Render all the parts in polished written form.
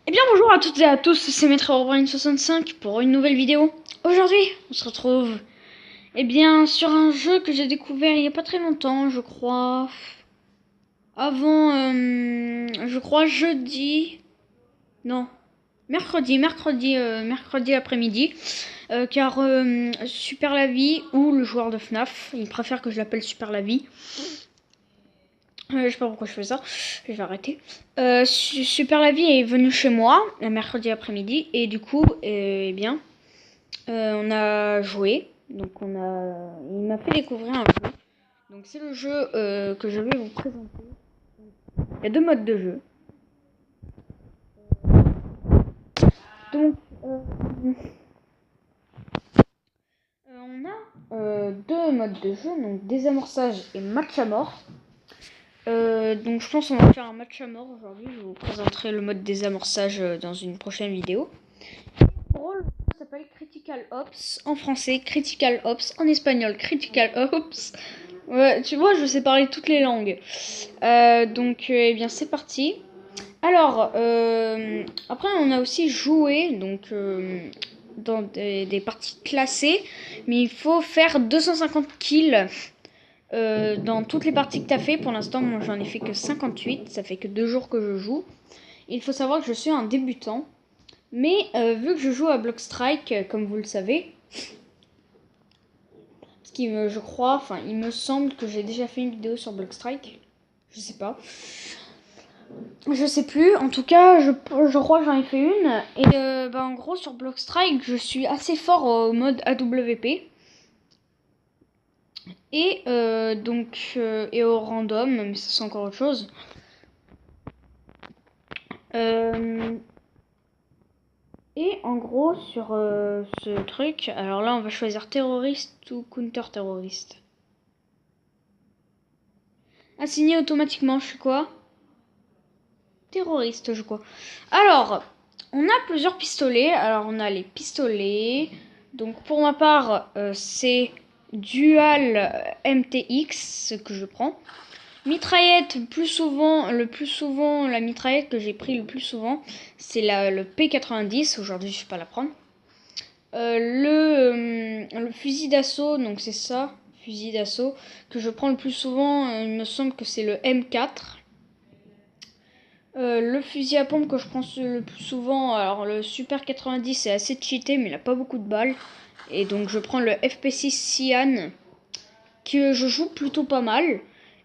Eh bien bonjour à toutes et à tous, c'est Maître Herobrine65 pour une nouvelle vidéo. Aujourd'hui, on se retrouve sur un jeu que j'ai découvert il n'y a pas très longtemps, je crois. Avant, je crois jeudi. Non, mercredi après-midi. Car Super la vie ou le joueur de FNAF, il préfère que je l'appelle Super la vie. Je sais pas pourquoi je fais ça, je vais arrêter. Super la vie est venu chez moi le mercredi après-midi et du coup, on a joué. Donc il m'a fait découvrir un jeu. Donc c'est le jeu que je vais vous présenter. Il y a deux modes de jeu. Donc on a deux modes de jeu, donc désamorçage et match à mort. Donc je pense qu'on va faire un match à mort aujourd'hui. Je vous présenterai le mode désamorçage dans une prochaine vidéo. En gros, le jeu s'appelle Critical Ops en français, Critical Ops en espagnol, Critical Ops. Ouais, tu vois, je sais parler toutes les langues. C'est parti. Alors, après, on a aussi joué dans des parties classées, mais il faut faire 250 kills dans toutes les parties que tu as fait. Pour l'instant, moi, j'en ai fait que 58. Ça fait que 2 jours que je joue. Il faut savoir que je suis un débutant. Mais vu que je joue à Blockstrike, comme vous le savez, je crois, enfin, il me semble que j'ai déjà fait une vidéo sur Blockstrike. Je sais pas. Je sais plus. En tout cas, je crois que j'en ai fait une. Et en gros, sur Blockstrike, je suis assez fort au mode AWP. Et au random, mais ça c'est encore autre chose. Et en gros, sur ce truc, alors là, on va choisir terroriste ou counter-terroriste. Assigné automatiquement, je suis quoi? Terroriste, je crois. Alors, on a plusieurs pistolets. Alors, on a les pistolets. Donc, pour ma part, c'est Dual MTX, ce que je prends. Mitraillette, le plus souvent, la mitraillette que j'ai pris le plus souvent, c'est le P90. Aujourd'hui, je ne vais pas la prendre. Le fusil d'assaut, donc c'est ça, fusil d'assaut, que je prends le plus souvent, il me semble que c'est le M4. Le fusil à pompe que je prends le plus souvent, alors le Super 90 c'est assez cheaté, mais il a pas beaucoup de balles. Et donc je prends le FP6 Cyan, que je joue plutôt pas mal.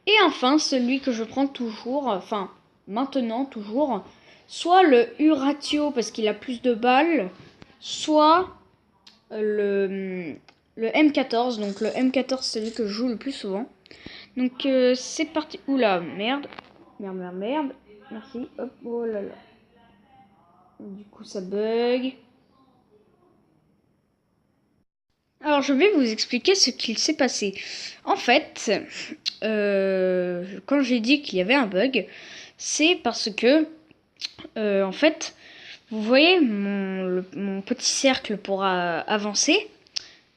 Et enfin, celui que je prends toujours, enfin maintenant toujours, soit le U-Ratio parce qu'il a plus de balles, soit le M14. Donc le M14 c'est celui que je joue le plus souvent. Donc c'est parti. Oula, merde. Merde. Merci. Hop, oh là là. Du coup ça bug. Alors je vais vous expliquer ce qu'il s'est passé. En fait, quand j'ai dit qu'il y avait un bug, c'est parce que, en fait, vous voyez mon petit cercle pour avancer.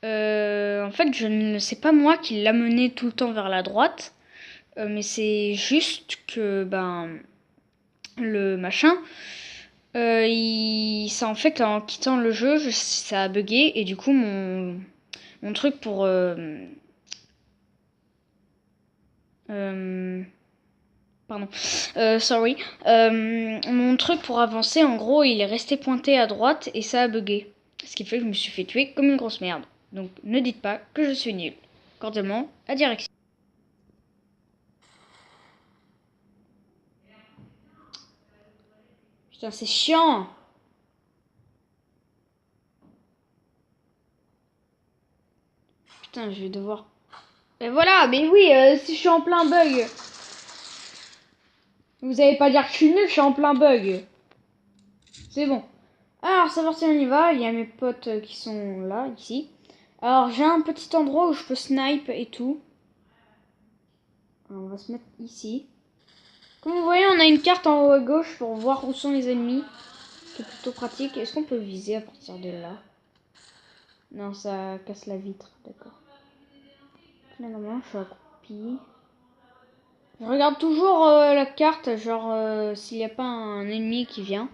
En fait, je ne sais pas moi qui l'a mené tout le temps vers la droite, mais c'est juste que le machin, ça en fait en quittant le jeu, ça a bugué et du coup mon truc pour pardon, sorry, mon truc pour avancer, en gros, il est resté pointé à droite et ça a bugué, ce qui fait que je me suis fait tuer comme une grosse merde. Donc ne dites pas que je suis nul. Cordialement, la direction. Putain, c'est chiant. Putain, je vais devoir... Et voilà, mais oui, si je suis en plein bug. Vous allez pas dire que je suis nul, je suis en plein bug. C'est bon. Alors, c'est parti, on y va. Il y a mes potes qui sont là, ici. Alors, j'ai un petit endroit où je peux snipe et tout. Alors, on va se mettre ici. Comme vous voyez, on a une carte en haut à gauche pour voir où sont les ennemis. C'est plutôt pratique. Est-ce qu'on peut viser à partir de là? Non, ça casse la vitre. D'accord. Là, normalement, je suis accroupi. Je regarde toujours la carte, genre s'il n'y a pas un ennemi qui vient.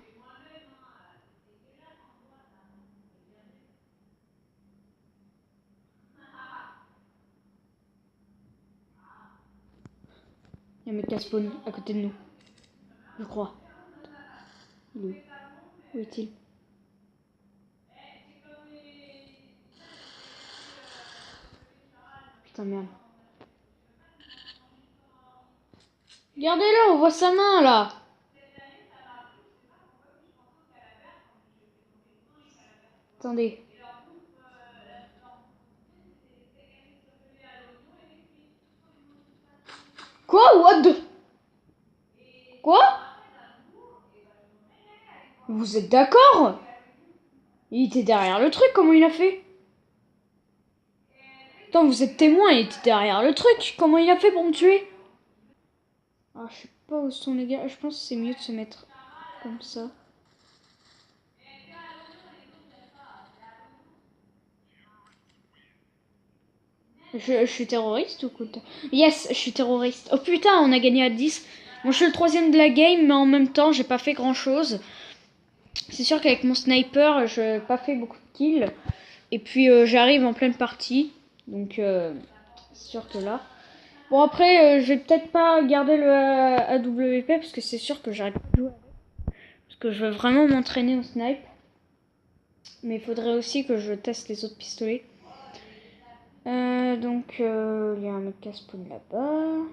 Il y a un mec qui a spawn à côté de nous. Je crois. Il est où? Où est-il? Putain, merde. Regardez-le, on voit sa main, là. Attendez. Quoi? What the... Quoi? Vous êtes d'accord? Il était derrière le truc, comment il a fait? Attends, vous êtes témoin, il était derrière le truc. Comment il a fait pour me tuer? Ah, je sais pas où sont les gars. Je pense que c'est mieux de se mettre comme ça. Je suis terroriste ou quoi? Yes, je suis terroriste. Oh putain, on a gagné à 10. Moi, je suis le troisième de la game, mais en même temps, j'ai pas fait grand chose. C'est sûr qu'avec mon sniper, je n'ai pas fait beaucoup de kills. Et puis, j'arrive en pleine partie. Donc, c'est sûr que là. Bon, après, je vais peut-être pas garder le AWP parce que c'est sûr que j'arrête pas de jouer avec. Parce que je veux vraiment m'entraîner au snipe. Mais il faudrait aussi que je teste les autres pistolets. Donc, il y a un mec qui spawn là-bas.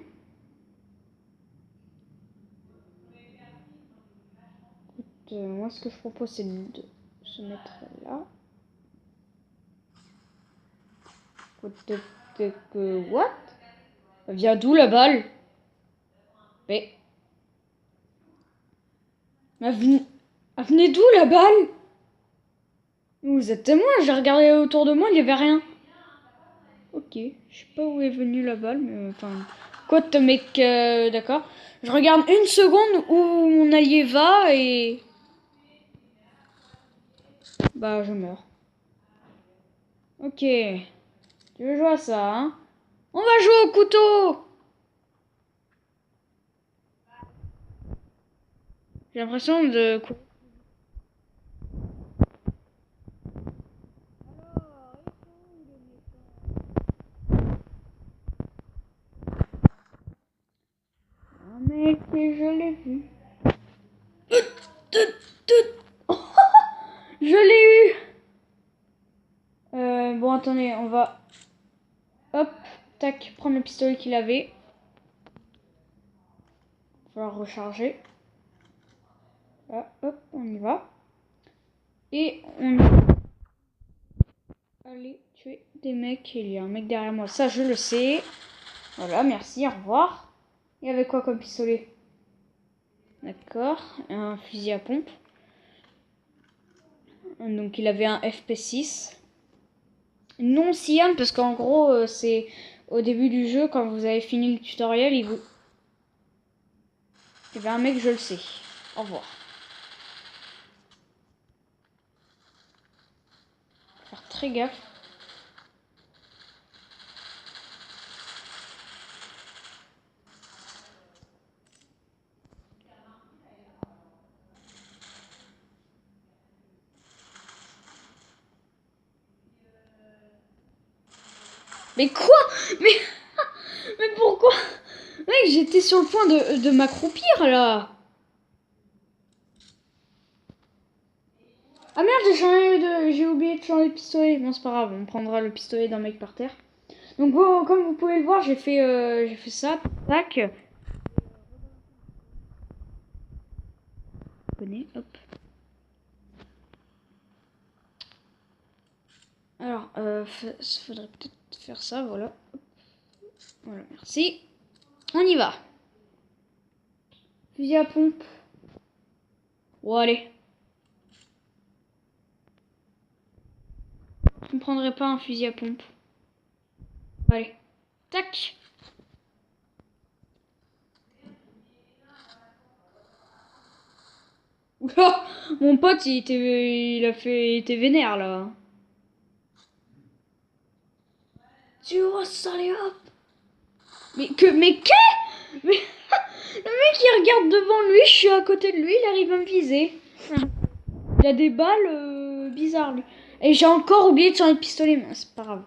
Moi, ce que je propose, c'est de se mettre là. What? Elle vient d'où la balle? Mais. Elle venait d'où la balle? Vous êtes témoin, j'ai regardé autour de moi, il n'y avait rien. Ok, je sais pas où est venue la balle, mais enfin. Quoi de mec, d'accord. Je regarde une seconde où mon allié va et. Bah, je meurs. Ok. Tu veux jouer à ça, hein? On va jouer au couteau! J'ai l'impression de. Ah, mec, je l'ai vu. Je l'ai eu! Bon, attendez, on va. Hop, tac, prendre le pistolet qu'il avait. Il va falloir recharger. Là, hop, on y va. Et on va aller tuer des mecs. Il y a un mec derrière moi, ça je le sais. Voilà, merci, au revoir. Il y avait quoi comme pistolet? D'accord, un fusil à pompe. Donc il avait un FP6. Non Siam, parce qu'en gros, c'est au début du jeu, quand vous avez fini le tutoriel, il y avait un mec, je le sais. Au revoir. Faut faire très gaffe. Mais quoi? Mais, mais pourquoi? Mec, j'étais sur le point de m'accroupir là. Ah merde, j'ai oublié de changer de pistolet. Bon, c'est pas grave, on prendra le pistolet d'un mec par terre. Donc bon, comme vous pouvez le voir, j'ai fait ça. Tac. Hop. Alors, faudrait peut-être faire ça, voilà. Voilà, merci. On y va. Fusil à pompe. Bon, allez. Je ne prendrai pas un fusil à pompe. Allez. Tac. Oula, mon pote, il était vénère là. Tu vois ça, allez hop. Mais qu'est? Mais le mec il regarde devant lui, je suis à côté de lui, il arrive à me viser. Il a des balles bizarres lui. Et j'ai encore oublié de changer de pistolet, mais c'est pas grave.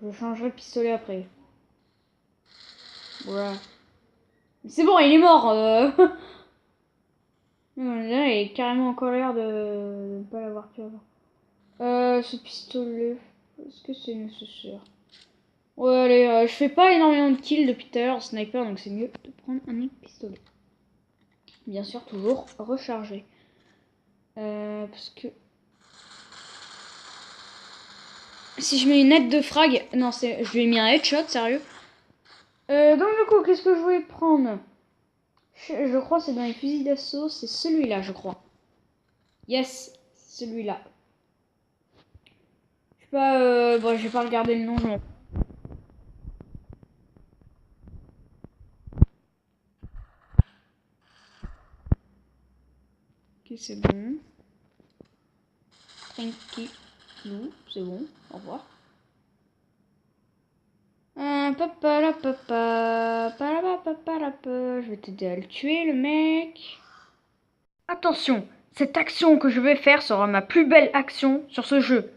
Je changerai de pistolet après. Voilà. C'est bon, il est mort. Là, il est carrément en colère de ne pas l'avoir tué avant. Ce pistolet, est-ce que c'est nécessaire? Ouais, allez, je fais pas énormément de kills depuis tout à l'heure en sniper, donc c'est mieux de prendre un autre pistolet. Bien sûr, toujours rechargé. Parce que... Si je mets une aide de frag... Non, je lui ai mis un headshot, sérieux. Donc du coup, qu'est-ce que je voulais prendre? Je crois que c'est dans les fusils d'assaut, c'est celui-là, je crois. Yes, celui-là. Je sais pas, bon, je vais pas regarder le nom, je m'en... Ok, c'est bon. Tranquille. C'est bon, au revoir. Je vais t'aider à le tuer, le mec. Attention, cette action que je vais faire sera ma plus belle action sur ce jeu.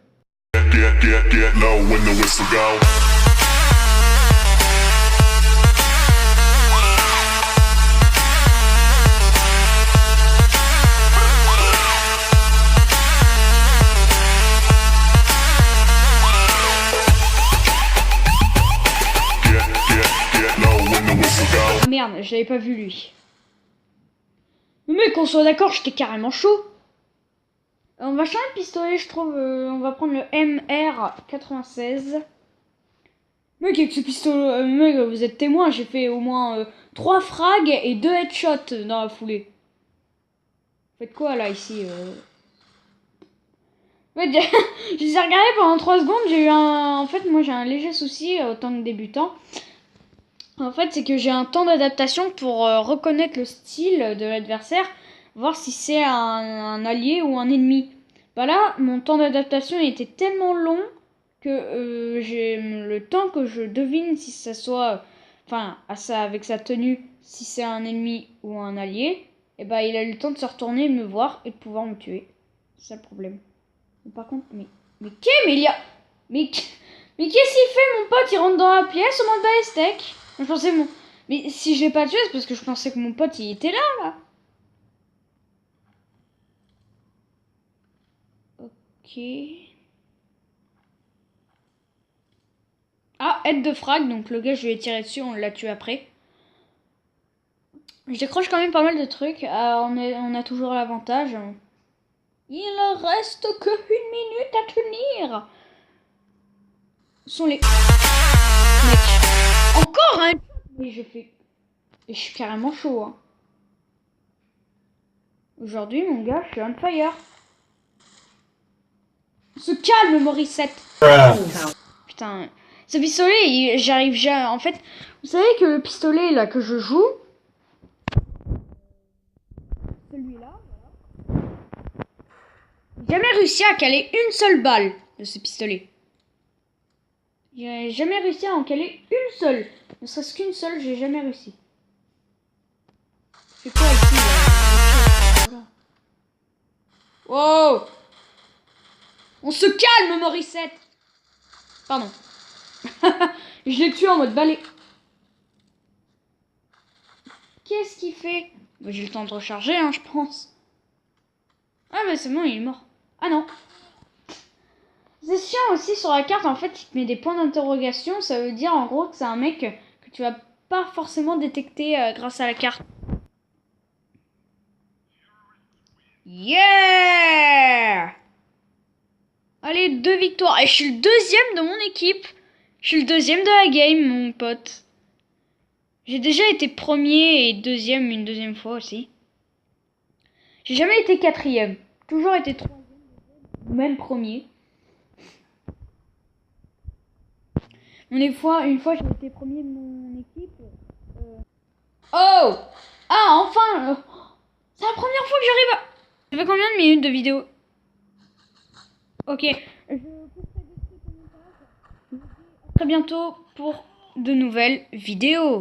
Ah merde, j'avais pas vu lui. Mais qu'on soit d'accord, j'étais carrément chaud. On va changer de pistolet, je trouve. On va prendre le MR96. Mec, avec ce pistolet, mec, vous êtes témoin, j'ai fait au moins 3 frags et 2 headshots dans la foulée. Faites quoi là, ici En fait, je les ai regardés pendant 3 secondes, j'ai eu un... En fait, moi j'ai un léger souci en tant que débutant. En fait, c'est que j'ai un temps d'adaptation pour reconnaître le style de l'adversaire, voir si c'est un allié ou un ennemi. Bah là, mon temps d'adaptation était tellement long que j'ai le temps que je devine si ça soit, enfin, avec sa tenue, si c'est un ennemi ou un allié, et bah il a eu le temps de se retourner, de me voir et de pouvoir me tuer. C'est ça le problème. Mais par contre, mais il y a, mais qu'est-ce qu'il fait, mon pote? Il rentre dans la pièce au mode balestek. Je pensais mais si je l'ai pas tué, c'est parce que je pensais que mon pote il était là. Ok. Ah, aide de frag, donc le gars je lui ai tiré dessus, on l'a tué après. Je décroche quand même pas mal de trucs. On a toujours l'avantage. Il reste que 1 minute à tenir. Sont les... Mec. Encore un... Mais je fais... Et je suis carrément chaud. Hein. Aujourd'hui, mon gars, je suis on fire. Se calme, Morissette. Putain. Ce pistolet, j'arrive jamais... En fait, vous savez que le pistolet, là, que je joue... Celui-là, voilà. J'ai jamais réussi à caler une seule balle de ce pistolet. J'ai jamais réussi à en caler une seule. Ne serait-ce qu'une seule, j'ai jamais réussi. C'est quoi ici là? Wow! On se calme, Morissette! Pardon. Je l'ai tué en mode balai. Qu'est-ce qu'il fait? Bah, j'ai le temps de recharger, hein, je pense. Ah bah c'est bon, il est mort. Ah non. C'est chiant aussi sur la carte, en fait, il te met des points d'interrogation. Ça veut dire en gros que c'est un mec que tu vas pas forcément détecter grâce à la carte. Yeah! Allez, 2 victoires. Et je suis le 2e de mon équipe. Je suis le 2e de la game, mon pote. J'ai déjà été 1er et 2e une 2e fois aussi. J'ai jamais été 4e. Toujours été 3e, même 1er. Une fois j'ai été 1er de mon équipe. Oh! Ah, enfin! C'est la première fois que j'arrive à... Ça fait combien de minutes de vidéo? Ok. Je couperai des trucs au montage. Très bientôt pour de nouvelles vidéos.